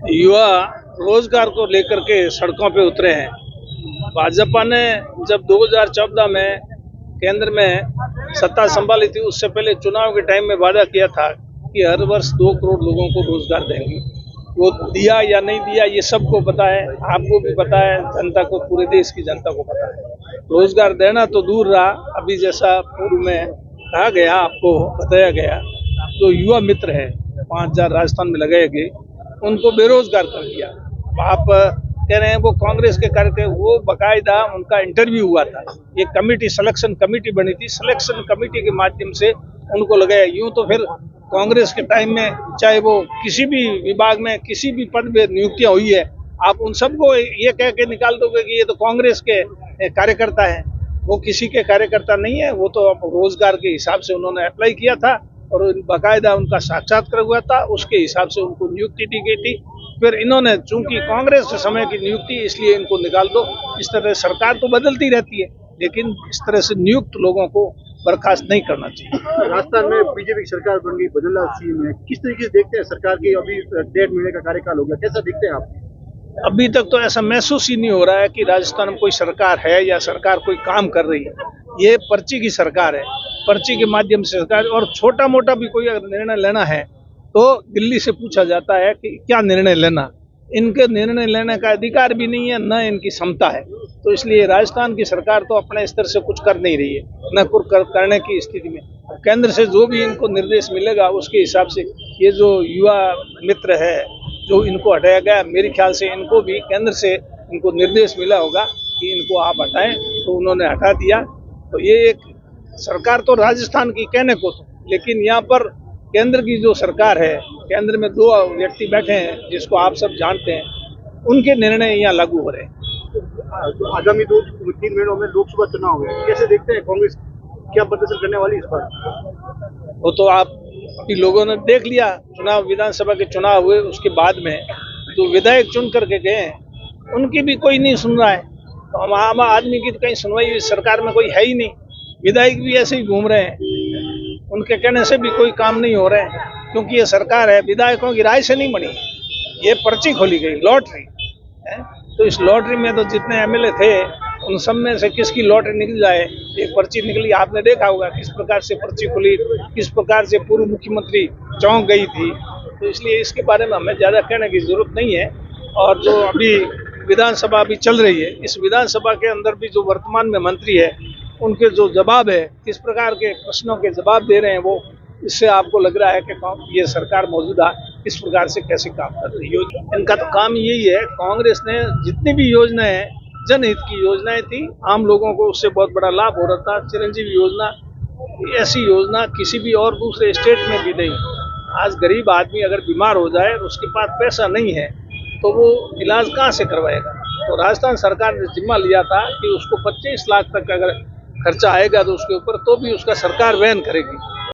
युवा रोजगार को लेकर के सड़कों पे उतरे हैं। भाजपा ने जब 2014 में केंद्र में सत्ता संभाली थी, उससे पहले चुनाव के टाइम में वादा किया था कि हर वर्ष 2 करोड़ लोगों को रोजगार देंगे। वो दिया या नहीं दिया ये सबको पता है, आपको भी पता है, जनता को, पूरे देश की जनता को पता है। रोजगार देना तो दूर रहा, अभी जैसा पूर्व में कहा गया, आपको बताया गया, जो युवा मित्र है 5,000 राजस्थान में लगाए गए, उनको बेरोजगार कर दिया। आप कह रहे हैं वो कांग्रेस के करके, वो बकायदा उनका इंटरव्यू हुआ था, एक कमेटी, सिलेक्शन कमेटी बनी थी, सिलेक्शन कमेटी के माध्यम से उनको लगाया। यूं तो फिर कांग्रेस के टाइम में चाहे वो किसी भी विभाग में किसी भी पद में नियुक्तियां हुई है, आप उन सबको ये कह के निकाल दोगे कि ये तो कांग्रेस के कार्यकर्ता है। वो किसी के कार्यकर्ता नहीं है, वो तो रोजगार के हिसाब से उन्होंने अप्लाई किया था और बाकायदा उनका साक्षात्कार हुआ था, उसके हिसाब से उनको नियुक्ति दी गई थी। फिर इन्होंने, चूंकि कांग्रेस के समय की नियुक्ति, इसलिए इनको निकाल दो। इस तरह सरकार तो बदलती रहती है, लेकिन इस तरह से नियुक्त लोगों को बर्खास्त नहीं करना चाहिए। राजस्थान में बीजेपी की सरकार बन गई, बदला सीएम है, किस तरीके से देखते हैं सरकार की? अभी 1.5 महीने का कार्यकाल हो गया, कैसा देखते हैं आप? अभी तक तो ऐसा महसूस ही नहीं हो रहा है कि राजस्थान में कोई सरकार है या सरकार कोई काम कर रही है। ये पर्ची की सरकार है, पर्ची के माध्यम से सरकार, और छोटा मोटा भी कोई अगर निर्णय लेना है तो दिल्ली से पूछा जाता है कि क्या निर्णय लेना। इनके निर्णय लेने का अधिकार भी नहीं है, न इनकी क्षमता है। तो इसलिए राजस्थान की सरकार तो अपने स्तर से कुछ कर नहीं रही है, न कुछ करने की स्थिति में। केंद्र से जो भी इनको निर्देश मिलेगा उसके हिसाब से, ये जो युवा मित्र है जो इनको हटाया गया, मेरे ख्याल से इनको भी केंद्र से इनको निर्देश मिला होगा कि इनको आप हटाएं, तो उन्होंने हटा दिया। तो ये एक सरकार तो राजस्थान की कहने को तो, लेकिन यहाँ पर केंद्र की जो सरकार है, केंद्र में 2 व्यक्ति बैठे हैं जिसको आप सब जानते हैं, उनके निर्णय यहाँ लागू हो रहे हैं। तो आगामी 2-3 महीनों में लोकसभा चुनाव है, कैसे देखते हैं कांग्रेस क्या प्रदर्शन करने वाली इस बार? वो तो आप अभी लोगों ने देख लिया, चुनाव, विधानसभा के चुनाव हुए, उसके बाद में जो विधायक चुन करके गए हैं उनकी भी कोई नहीं सुन रहा है। तो हम आम आदमी की तो कहीं सुनवाई सरकार में कोई है ही नहीं। विधायक भी ऐसे ही घूम रहे हैं, उनके कहने से भी कोई काम नहीं हो रहा है, क्योंकि ये सरकार है विधायकों की राय से नहीं बनी, ये पर्ची खोली गई, लॉटरी है। तो इस लॉटरी में तो जितने एमएलए थे उन सब में से किसकी लॉटरी निकल जाए, एक पर्ची निकली, आपने देखा होगा किस प्रकार से पर्ची खुली, किस प्रकार से पूर्व मुख्यमंत्री चौंक गई थी। तो इसलिए इसके बारे में हमें ज्यादा कहने की जरूरत नहीं है। और जो अभी विधानसभा अभी चल रही है, इस विधानसभा के अंदर भी जो वर्तमान में मंत्री है, उनके जो जवाब है, किस प्रकार के प्रश्नों के जवाब दे रहे हैं वो, इससे आपको लग रहा है कि ये सरकार मौजूदा इस प्रकार से कैसे काम कर रही है। इनका तो काम यही है, कांग्रेस ने जितनी भी योजनाएं, जनहित की योजनाएं थी, आम लोगों को उससे बहुत बड़ा लाभ हो रहा था। चिरंजीवी योजना, ऐसी योजना किसी भी और दूसरे स्टेट में भी नहीं। आज गरीब आदमी अगर बीमार हो जाए, उसके पास पैसा नहीं है, तो वो इलाज कहाँ से करवाएगा। तो राजस्थान सरकार ने जिम्मा लिया था कि उसको 25 लाख तक अगर खर्चा आएगा तो उसके ऊपर, तो भी उसका सरकार वहन करेगी।